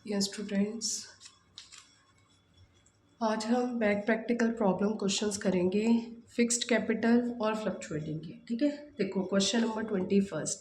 Yes students, आज हम back practical problem questions करेंगे फिक्स्ड कैपिटल और फ्लक्चुएटिंग के। ठीक है, देखो क्वेश्चन नंबर 21।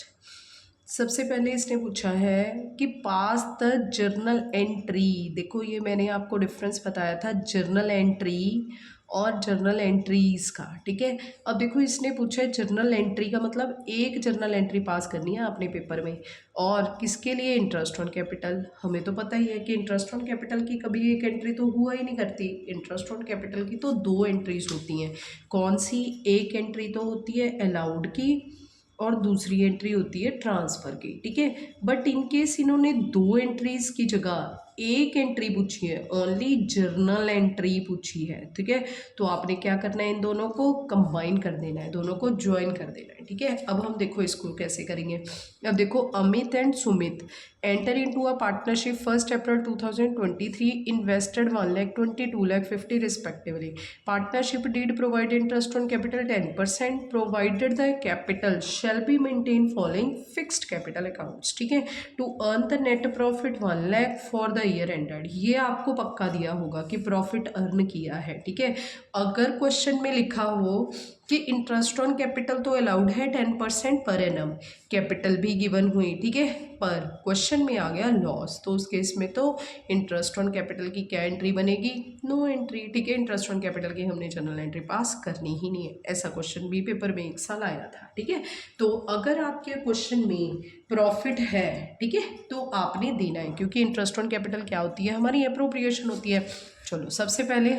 सबसे पहले इसने पूछा है कि पास द जर्नल एंट्री। देखो ये मैंने आपको डिफरेंस बताया था जर्नल एंट्री और जर्नल एंट्रीज का। ठीक है, अब देखो इसने पूछा है जर्नल एंट्री का मतलब एक जर्नल एंट्री पास करनी है आपने पेपर में, और किसके लिए? Interest on capital. हमें तो पता ही है कि इंटरेस्ट ऑन कैपिटल की कभी एक एंट्री तो हुआ ही नहीं करती। इंटरेस्ट ऑन कैपिटल की तो दो एंट्रीज होती हैं। कौन सी? एक एंट्री तो होती है अलाउड की और दूसरी एंट्री होती है ट्रांसफ़र की। ठीक है, बट इन केस इन्होंने दो एंट्रीज की जगह एक एंट्री पूछी है, ओनली जर्नल एंट्री पूछी है। ठीक है, तो आपने क्या करना है, इन दोनों को कंबाइन कर देना है, दोनों को ज्वाइन कर देना है। ठीक है, अब हम देखो इसको कैसे करेंगे। अब देखो Amit and Sumit enter into a partnership 1 April 2023, invested 1,22 lakh 50 respectively. Partnership deed provide interest on capital 10%, provided the capital shall be maintain following fixed capital accounts. ठीक है, to earn the net profit 1 lakh for the year ended. ये आपको पक्का दिया होगा कि profit earn किया है। ठीक है, अगर क्वेश्चन में लिखा हो कि इंटरेस्ट ऑन कैपिटल तो अलाउड है 10% पर एनम, कैपिटल भी गिवन हुई। ठीक है, पर क्वेश्चन में आ गया लॉस, तो उस केस में तो इंटरेस्ट ऑन कैपिटल की क्या एंट्री बनेगी? No entry. ठीक है, इंटरेस्ट ऑन कैपिटल की हमने जनरल एंट्री पास करनी ही नहीं है। ऐसा क्वेश्चन भी पेपर में एक साल आया था। ठीक है, तो अगर आपके क्वेश्चन में प्रॉफिट है, ठीक है, तो आपने देना है, क्योंकि इंटरेस्ट ऑन कैपिटल क्या होती है? हमारी अप्रोप्रिएशन होती है। चलो सबसे पहले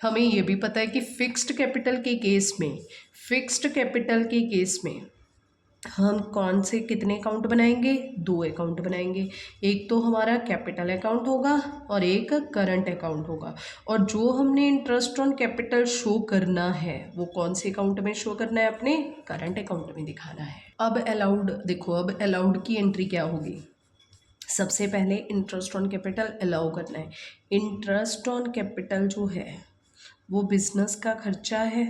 हमें ये भी पता है कि फिक्स्ड कैपिटल के केस में, फिक्स्ड कैपिटल के केस में हम कौन से कितने अकाउंट बनाएंगे? दो अकाउंट बनाएंगे। एक तो हमारा कैपिटल अकाउंट होगा और एक करंट अकाउंट होगा। और जो हमने इंटरेस्ट ऑन कैपिटल शो करना है वो कौन से अकाउंट में शो करना है? अपने करंट अकाउंट में दिखाना है। अब अलाउड देखो, अब अलाउड की एंट्री क्या होगी? सबसे पहले इंटरेस्ट ऑन कैपिटल अलाउ करना है। इंटरेस्ट ऑन कैपिटल जो है वो बिजनेस का खर्चा है,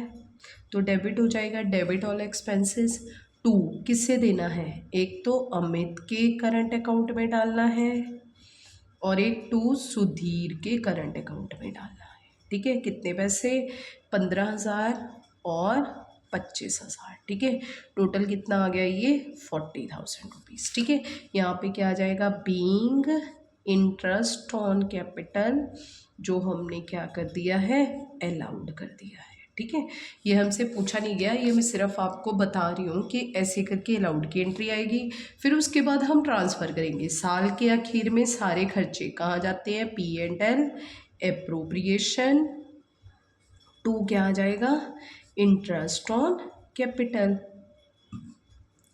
तो डेबिट हो जाएगा, डेबिट ऑल एक्सपेंसेस। टू किससे देना है? एक तो अमित के करंट अकाउंट में डालना है और एक टू सुधीर के करंट अकाउंट में डालना है। ठीक है, कितने पैसे? 15,000 और 25,000। ठीक है, टोटल कितना आ गया? ये 40,000 रुपीज़। ठीक है, यहाँ पे क्या आ जाएगा? बीइंग इंटरेस्ट ऑन कैपिटल, जो हमने क्या कर दिया है? अलाउड कर दिया है। ठीक है, ये हमसे पूछा नहीं गया, ये मैं सिर्फ आपको बता रही हूँ कि ऐसे करके अलाउड की एंट्री आएगी। फिर उसके बाद हम ट्रांसफ़र करेंगे। साल के आखिर में सारे खर्चे कहाँ जाते हैं? P&L, appropriation. टू क्या आ जाएगा? Interest on capital,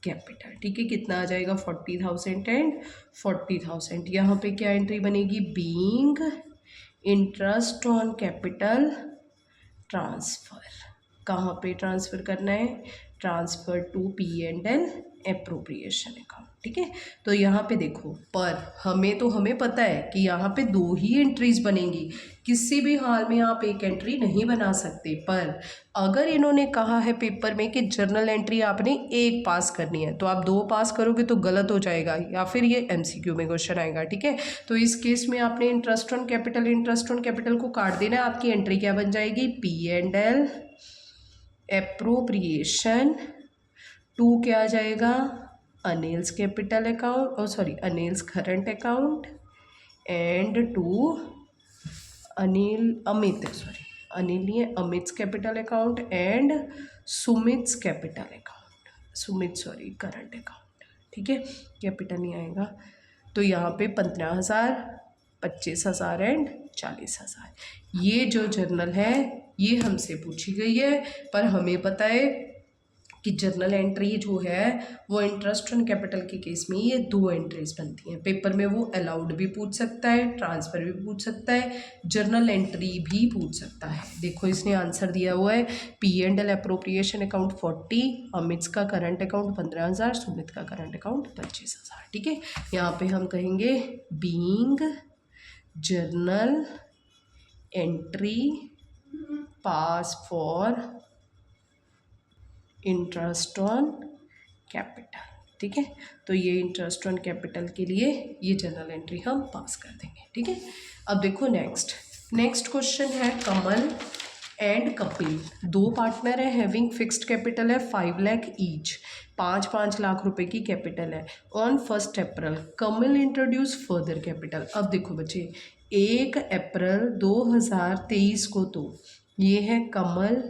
capital. ठीक है, कितना आ जाएगा? 40,000 एंड 40,000। यहाँ पे क्या एंट्री बनेगी? Being interest on capital transfer. कहाँ पे ट्रांसफ़र करना है? Transfer to P&L appropriation account. ठीक है, तो यहाँ पे देखो, पर हमें पता है कि यहाँ पे दो ही एंट्रीज बनेंगी, किसी भी हाल में आप एक एंट्री नहीं बना सकते। पर अगर इन्होंने कहा है पेपर में कि जर्नल एंट्री आपने एक पास करनी है, तो आप दो पास करोगे तो गलत हो जाएगा, या फिर ये MCQ में क्वेश्चन आएगा। ठीक है, तो इस केस में आपने इंटरेस्ट ऑन कैपिटल को काट देना है। आपकी एंट्री क्या बन जाएगी? P&L appropriation. टू क्या आ जाएगा? Anil's capital account, Anil's current account. And to Amit's capital account and Sumit's capital account, current account. ठीक है, कैपिटल नहीं आएगा। तो यहाँ पे 15,000, 25,000 एंड 40,000। ये जो जर्नल है ये हमसे पूछी गई है, पर हमें पता है कि जर्नल एंट्री जो है वो इंटरेस्ट ऑन कैपिटल के केस में ये दो एंट्रीज बनती हैं। पेपर में वो अलाउड भी पूछ सकता है, ट्रांसफ़र भी पूछ सकता है, जर्नल एंट्री भी पूछ सकता है। देखो इसने आंसर दिया हुआ है P&L अप्रोप्रिएशन अकाउंट 40, अमित का करंट अकाउंट 15,000, सुमित का करंट अकाउंट 25,000। ठीक है, यहाँ पे हम कहेंगे being journal entry pass for interest on capital. ठीक है। तो ये इंटरेस्ट ऑन कैपिटल के लिए ये जर्नल एंट्री हम पास कर देंगे, ठीक है। अब देखो नेक्स्ट क्वेश्चन है कमल एंड कपिल, दो पार्टनर है, हैविंग फिक्स्ड कैपिटल है 5 लाख ईच, 5 लाख रुपए की कैपिटल है। On 1 April Kamal introduce further capital. अब देखो बच्चे 1 अप्रैल 2023 को तो ये है कमल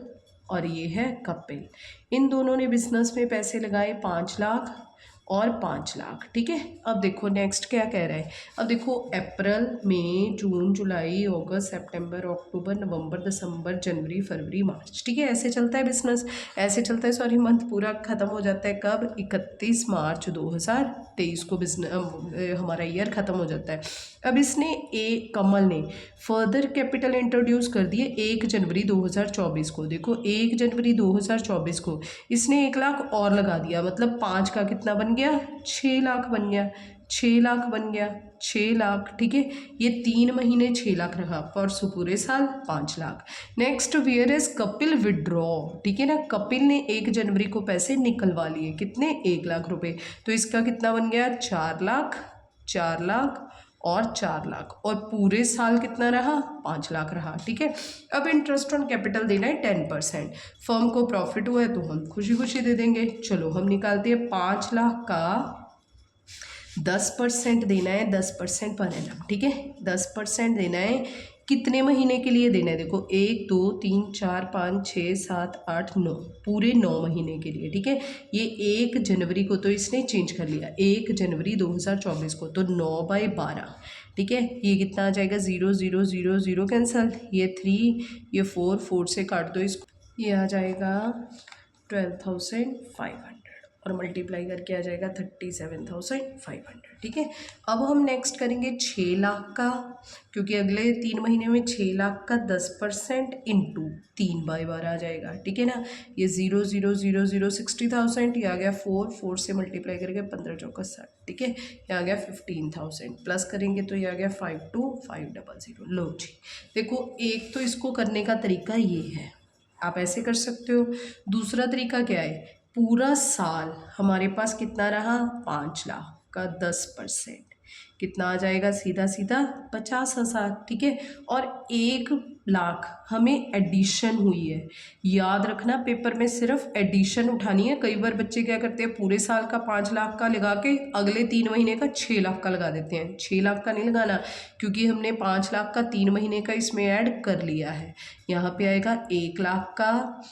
और ये है कपिल, इन दोनों ने बिजनेस में पैसे लगाए 5 लाख और 5 लाख, ठीक है। अब देखो नेक्स्ट क्या कह रहा है। अब देखो अप्रैल मई जून जुलाई अगस्त सितंबर अक्टूबर नवंबर दिसंबर जनवरी फरवरी मार्च, ठीक है, ऐसे चलता है बिजनेस, ऐसे चलता है, सॉरी मंथ पूरा ख़त्म हो जाता है कब, 31 मार्च 2023 को बिजनेस हमारा ईयर ख़त्म हो जाता है। अब इसने कमल ने फर्दर कैपिटल इंट्रोड्यूस कर दिए 1 जनवरी 2024 को। देखो 1 जनवरी 2024 को इसने 1 लाख और लगा दिया, मतलब 5 का कितना बन गया, 6 लाख बन गया, 6 लाख बन गया, 6 लाख, ठीक है। ये 3 महीने 6 लाख रहा, परसों पूरे साल 5 lakh. Next where is capital withdraw, ठीक है ना, कपिल ने 1 जनवरी को पैसे निकलवा लिए, कितने, 1 लाख रुपए, तो इसका कितना बन गया, 4 लाख, 4 लाख और 4 लाख, और पूरे साल कितना रहा, 5 लाख रहा, ठीक है। अब इंटरेस्ट ऑन कैपिटल देना है 10%, फर्म को प्रॉफिट हुआ है तो हम खुशी खुशी दे देंगे। चलो हम निकालते हैं 5 लाख का 10% देना है, 10% पर एनम, ठीक है, 10% देना है, कितने महीने के लिए देना है, देखो 1 2 3 4 5 6 7 8 9, पूरे 9 महीने के लिए, ठीक है। ये 1 जनवरी को तो इसने चेंज कर लिया, 1 जनवरी 2024 को, तो 9/12, ठीक है। ये कितना आ जाएगा, 0 0 0 0 कैंसल, ये 3, ये 4, 4 से काट दो इसको, ये आ जाएगा 12,500 और मल्टीप्लाई करके आ जाएगा 37,500, ठीक है। अब हम नेक्स्ट करेंगे 6 लाख का, क्योंकि अगले 3 महीने में 6 लाख का 10% इंटू 3/12 आ जाएगा, ठीक है ना। ये 0 0 0 0 60,000, ये आ गया 4, 4 से मल्टीप्लाई करके 15 चौका 60, ठीक है, ये आ गया 15,000, प्लस करेंगे तो ये आ गया 52,500। लो जी, देखो एक तो इसको करने का तरीका ये है, आप ऐसे कर सकते हो। दूसरा तरीका क्या है, पूरा साल हमारे पास कितना रहा, 5 लाख का 10% कितना आ जाएगा, सीधा सीधा 50,000, ठीक है। और 1 लाख हमें एडिशन हुई है, याद रखना पेपर में सिर्फ एडिशन उठानी है। कई बार बच्चे क्या करते हैं, पूरे साल का 5 लाख का लगा के अगले 3 महीने का 6 लाख का लगा देते हैं। 6 लाख का नहीं लगाना, क्योंकि हमने 5 लाख का 3 महीने का इसमें ऐड कर लिया है। यहाँ पे आएगा 1 लाख का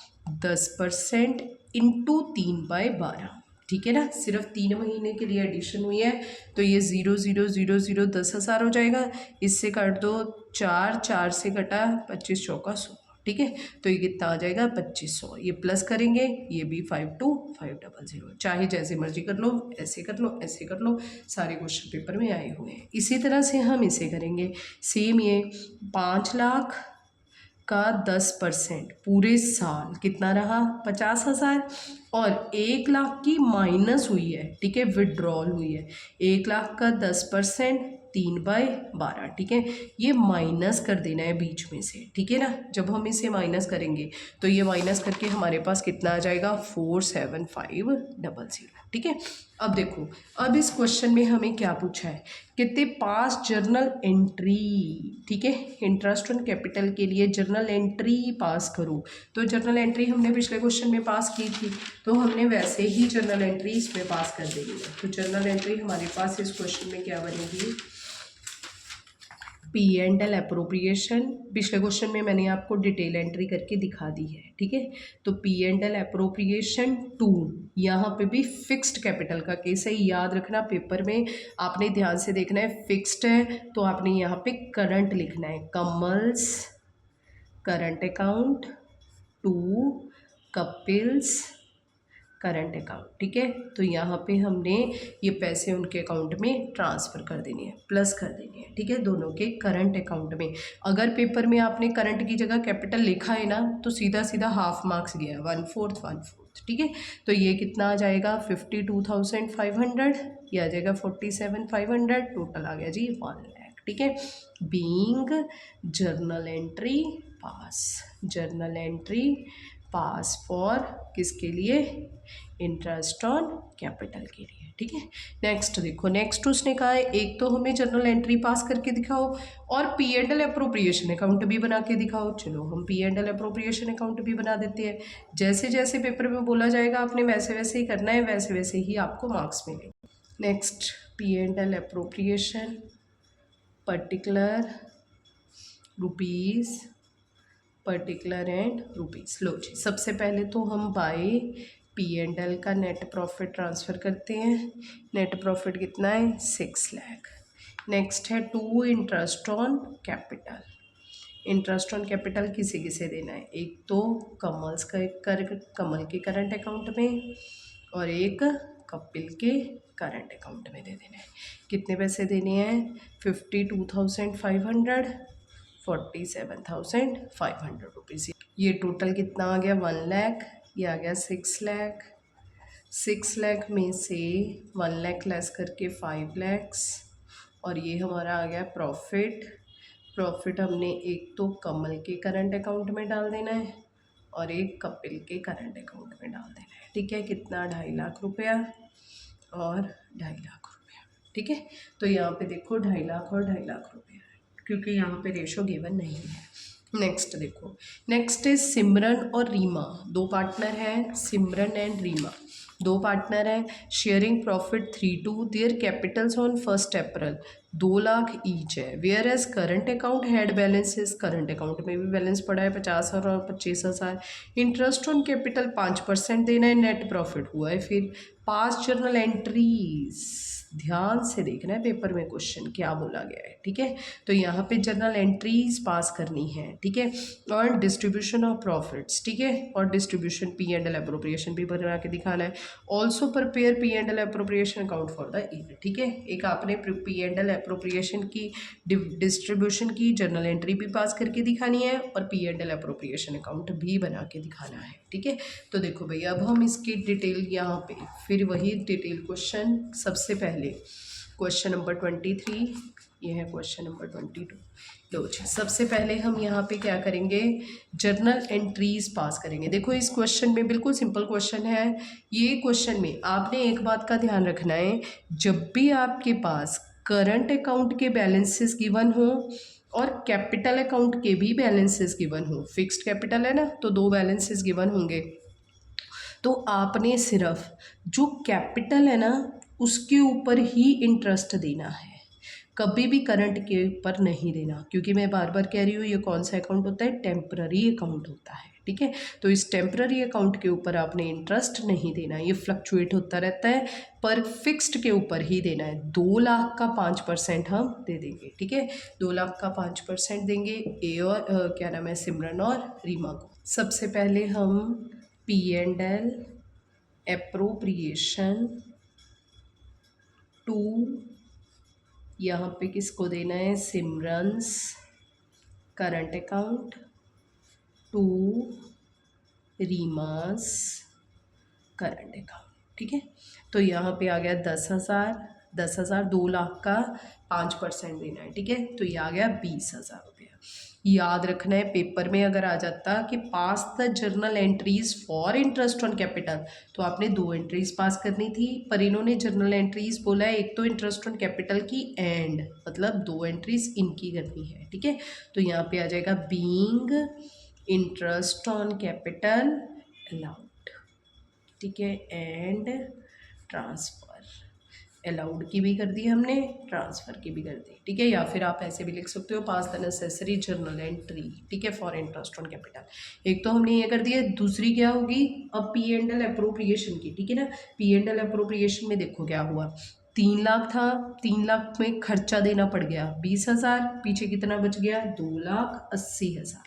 10% इंटू 3/12, ठीक है ना, सिर्फ 3 महीने के लिए एडिशन हुई है, तो ये 0 0 0 0 10,000 हो जाएगा। इससे काट दो 4, 4 से कटा 25 चौका 100, ठीक है, तो ये कितना आ जाएगा 2500। ये प्लस करेंगे, ये भी 52,500, चाहे जैसे मर्जी कर लो, ऐसे कर लो, ऐसे कर लो, सारे क्वेश्चन पेपर में आए हुए हैं। इसी तरह से हम इसे करेंगे सेम, ये 5 लाख का 10% पूरे साल कितना रहा, 50,000, और 1 लाख की माइनस हुई है, ठीक है, विड्रॉल हुई है, 1 लाख का 10% 3/12, ठीक है, ये माइनस कर देना है बीच में से, ठीक है ना। जब हम इसे माइनस करेंगे तो ये माइनस करके हमारे पास कितना आ जाएगा, 47,500, ठीक है। अब देखो, अब इस क्वेश्चन में हमें क्या पूछा है, कहते पास जर्नल एंट्री, ठीक है, इंटरेस्ट ऑन कैपिटल के लिए जर्नल एंट्री पास करो। तो जर्नल एंट्री हमने पिछले क्वेश्चन में पास की थी, तो हमने वैसे ही जर्नल एंट्री इसमें पास कर देनी है। तो जर्नल एंट्री हमारे पास इस क्वेश्चन में क्या बनेगी, P&L अप्रोप्रिएशन, पिछले क्वेश्चन में मैंने आपको डिटेल एंट्री करके दिखा दी है, ठीक है। तो P&L अप्रोप्रिएशन 2, यहाँ पे भी फिक्स्ड कैपिटल का केस है, याद रखना पेपर में आपने ध्यान से देखना है, फिक्स्ड है तो आपने यहाँ पे करंट लिखना है, Kamal's current account to Kapil's current account, ठीक है। तो यहाँ पे हमने ये पैसे उनके अकाउंट में ट्रांसफ़र कर देनी है, प्लस कर देनी है, ठीक है, दोनों के करंट अकाउंट में। अगर पेपर में आपने करंट की जगह कैपिटल लिखा है ना, तो सीधा सीधा हाफ मार्क्स गया, 1/4, ठीक है। तो ये कितना आ जाएगा, 52,500, ये आ जाएगा 47,500, टोटल आ गया जी 1 लाख, ठीक है। Being journal entry pass, journal entry pass for किसके लिए, इंटरेस्ट ऑन कैपिटल के लिए, ठीक है। नेक्स्ट देखो, नेक्स्ट उसने कहा है एक तो हमें जर्नल एंट्री पास करके दिखाओ और P and L appropriation account भी बना के दिखाओ। चलो हम P and L appropriation account भी बना देते हैं। जैसे जैसे पेपर में बोला जाएगा आपने वैसे वैसे ही करना है, वैसे वैसे ही आपको मार्क्स मिलेंगे। Next P and L appropriation particular rupees, particular and rupees. लो जी, सबसे पहले तो हम बाय पी एंड एल का नेट प्रॉफिट ट्रांसफ़र करते हैं। नेट प्रॉफिट कितना है? 6 लाख। नेक्स्ट है to interest on capital. Interest on capital किसे किसे देना है? एक तो कमल के करंट अकाउंट में और एक कपिल के करंट अकाउंट में दे देना है। कितने पैसे देने हैं? 52,500, 47,500 रुपीज़। ये टोटल कितना आ गया? 1 लाख। ये आ गया 6 लाख। 6 लाख में से 1 लाख लेस करके 5 लैक्स, और ये हमारा आ गया प्रॉफिट। प्रॉफिट हमने एक तो कमल के करंट अकाउंट में डाल देना है और एक कपिल के करंट अकाउंट में डाल देना है। ठीक है, कितना? 2.5 लाख रुपया और 2.5 लाख रुपया। ठीक है, तो यहाँ पे देखो 2.5 लाख और 2.5 लाख रुपया है, क्योंकि यहाँ पे रेशो गिवन नहीं है। नेक्स्ट देखो, नेक्स्ट है सिमरन और रीमा, दो पार्टनर हैं। सिमरन एंड रीमा दो पार्टनर हैं। Sharing profit 3/2। Their capitals on 1 April 2 lakh each है। Whereas current account had balances, current account में भी बैलेंस पड़ा है 50,000 और 25,000। इंटरेस्ट ऑन कैपिटल 5% देना है। नेट प्रॉफिट हुआ है फिर 5 जर्नल एंट्रीज। ध्यान से देखना है पेपर में क्वेश्चन क्या बोला गया है। ठीक है, तो यहाँ पे जर्नल एंट्रीज पास करनी है। ठीक है, और डिस्ट्रीब्यूशन ऑफ प्रॉफिट्स। ठीक है, और distribution P and L appropriation भी बना के दिखाना है। Also prepare P and L appropriation account for the year. ठीक है, एक आपने पी एंड एल अप्रोप्रिएशन की डिस्ट्रीब्यूशन की जर्नल एंट्री भी पास करके दिखानी है और P and L appropriation account भी बना के दिखाना है। ठीक है, तो देखो भैया अब हम इसकी डिटेल यहाँ पे फिर वही डिटेल क्वेश्चन। सबसे पहले क्वेश्चन नंबर 23, ये है क्वेश्चन नंबर 22। लो जी, सबसे पहले हम यहाँ पे क्या करेंगे? जर्नल एंट्रीज पास करेंगे। देखो इस क्वेश्चन में बिल्कुल सिंपल क्वेश्चन है। ये क्वेश्चन में आपने एक बात का ध्यान रखना है, जब भी आपके पास करंट अकाउंट के बैलेंसेस गिवन हो और कैपिटल अकाउंट के भी बैलेंसेस गिवन हो, फिक्स्ड कैपिटल है ना, तो 2 बैलेंसेस गिवन होंगे, तो आपने सिर्फ जो कैपिटल है ना उसके ऊपर ही इंटरेस्ट देना है, कभी भी करंट के ऊपर नहीं देना। क्योंकि मैं बार बार कह रही हूँ ये कौन सा अकाउंट होता है? टेम्पररी अकाउंट होता है। ठीक है, तो इस टेम्पररी अकाउंट के ऊपर आपने इंटरेस्ट नहीं देना, ये फ्लक्चुएट होता रहता है, पर फिक्स्ड के ऊपर ही देना है। 2 लाख का 5% हम दे देंगे। ठीक है, 2 लाख का 5% देंगे ए और क्या नाम है, सिमरन और रीमा को। सबसे पहले हम P and L appropriation to, यहाँ पे किसको देना है? Simran's current account to Reema's current account. ठीक है, तो यहाँ पे आ गया 10,000। 10,000 2 लाख का 5% देना है। ठीक है, तो ये आ गया 20,000 रुपया। याद रखना है पेपर में अगर आ जाता कि pass the journal entries for interest on capital, तो आपने 2 एंट्रीज पास करनी थी, पर इन्होंने जर्नल एंट्रीज बोला है एक तो इंटरेस्ट ऑन कैपिटल की एंड, मतलब 2 एंट्रीज इनकी करनी है। ठीक है, तो यहाँ पे आ जाएगा being interest on capital allowed. ठीक है, एंड ट्रांसफ़र। अलाउड की भी कर दी हमने, ट्रांसफ़र की भी कर दी। ठीक है, या फिर आप ऐसे भी लिख सकते हो पास द नेसेसरी जर्नल एंट्री। ठीक है, फॉर इंटरेस्ट ऑन कैपिटल। एक तो हमने ये कर दिया, दूसरी क्या होगी? अब पी एंड एल अप्रोप्रिएशन की। ठीक है ना, पी एंड एल अप्रोप्रिएशन में देखो क्या हुआ, 3 लाख था, 3 लाख में खर्चा देना पड़ गया 20,000, पीछे कितना बच गया? 2,80,000।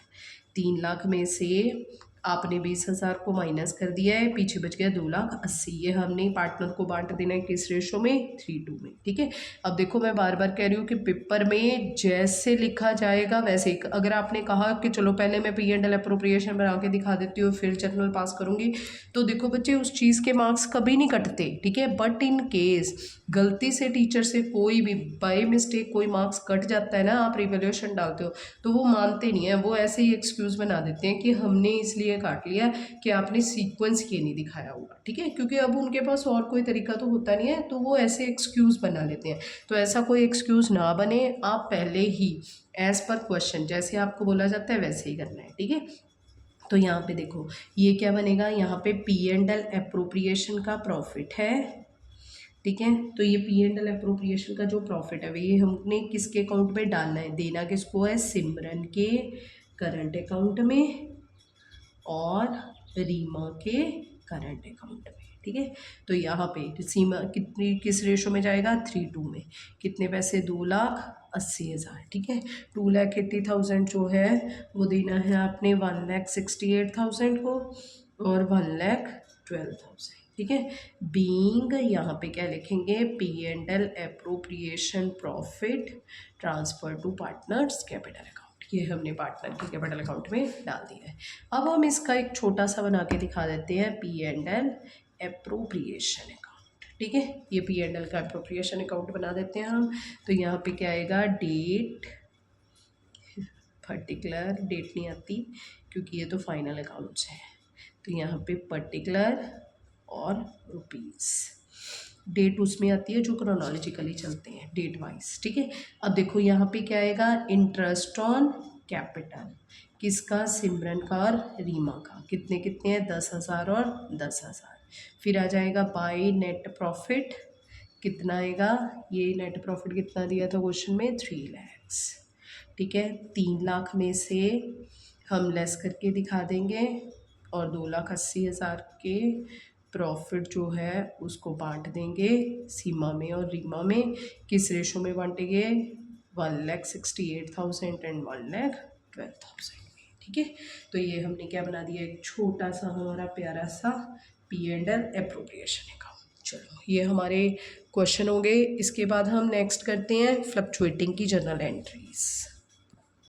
3 लाख में से आपने 20,000 को माइनस कर दिया है, पीछे बच गया 2,80,000। ये हमने पार्टनर को बांट देना है किस रेशो में? 3:2 में। ठीक है, अब देखो मैं बार बार कह रही हूँ कि पेपर में जैसे लिखा जाएगा वैसे ही। अगर आपने कहा कि चलो पहले मैं पी एंड एल अप्रोप्रिएशन बना के दिखा देती हूँ फिर जर्नल पास करूँगी, तो देखो बच्चे उस चीज़ के मार्क्स कभी नहीं कटते। ठीक है, बट इन केस गलती से टीचर से कोई भी बाय मिस्टेक कोई मार्क्स कट जाता है ना, आप रिवैल्यूएशन डालते हो, तो वो मानते नहीं है, वो ऐसे ही एक्सक्यूज़ बना देते हैं कि हमने इसलिए इसलिए काट लिया कि आपने सीक्वेंस ये नहीं दिखाया हुआ, ठीक है, क्योंकि अब उनके पास और कोई तरीका तो होता नहीं है, तो वो ऐसे एक्सक्यूज़ बना लेते हैं। तो ऐसा कोई एक्सक्यूज़ ना बने, आप पहले ही एज़ पर क्वेश्चन जैसे आपको बोला जाता है वैसे ही करना है, ठीक है। तो यहाँ पे देखो ये क्या बनेगा, यहाँ पे P&L अप्रोप्रिएशन का प्रॉफिट है, ठीक है। तो ये P&L अप्रोप्रिएशन का जो प्रॉफिट है ये हमने किसके अकाउंट में डालना है, देना किसको है, सिमरन के करंट अकाउंट में और रीमा के करंट अकाउंट में, ठीक है। तो यहाँ पे सीमा कितनी किस रेशो में जाएगा, 3:2 में। कितने पैसे, 2,80,000, ठीक है। 2,80,000 जो है वो देना है आपने 1,68,000 को और 1,12,000, ठीक है। बीइंग यहाँ पे क्या लिखेंगे, P&L appropriation profit transfer to partners capital account, ये हमने पार्टनर के कैपिटल अकाउंट में डाल दिया है। अब हम इसका एक छोटा सा बना के दिखा देते हैं, P&L अप्रोप्रिएशन अकाउंट, ठीक है। ये P&L का अप्रोप्रिएशन अकाउंट बना देते हैं हम। तो यहाँ पे क्या आएगा, डेट, पर्टिकुलर डेट नहीं आती क्योंकि ये तो फाइनल अकाउंट्स है, तो यहाँ पे पर्टिकुलर और रुपीज़। डेट उसमें आती है जो क्रोनोलॉजिकली चलते हैं डेट वाइज, ठीक है। अब देखो यहाँ पे क्या आएगा, इंटरेस्ट ऑन कैपिटल, किसका, सिमरन का और रीमा का। कितने कितने हैं, 10,000 और 10,000। फिर आ जाएगा बाय नेट प्रॉफिट, कितना आएगा, ये नेट प्रॉफिट कितना दिया था क्वेश्चन में, 3 लाख, ठीक है। 3 लाख में से हम लेस करके दिखा देंगे और 2,80,000 के प्रॉफिट जो है उसको बांट देंगे सीमा में और रीमा में। किस रेशो में बांटेंगे, 1,68,000 एंड 1,12,000 में, ठीक है। तो ये हमने क्या बना दिया, एक छोटा सा हमारा प्यारा सा P&L अप्रोप्रिएशन अकाउंट। चलो ये हमारे क्वेश्चन हो गए। इसके बाद हम नेक्स्ट करते हैं फ्लक्चुएटिंग की जर्नल एंट्रीज।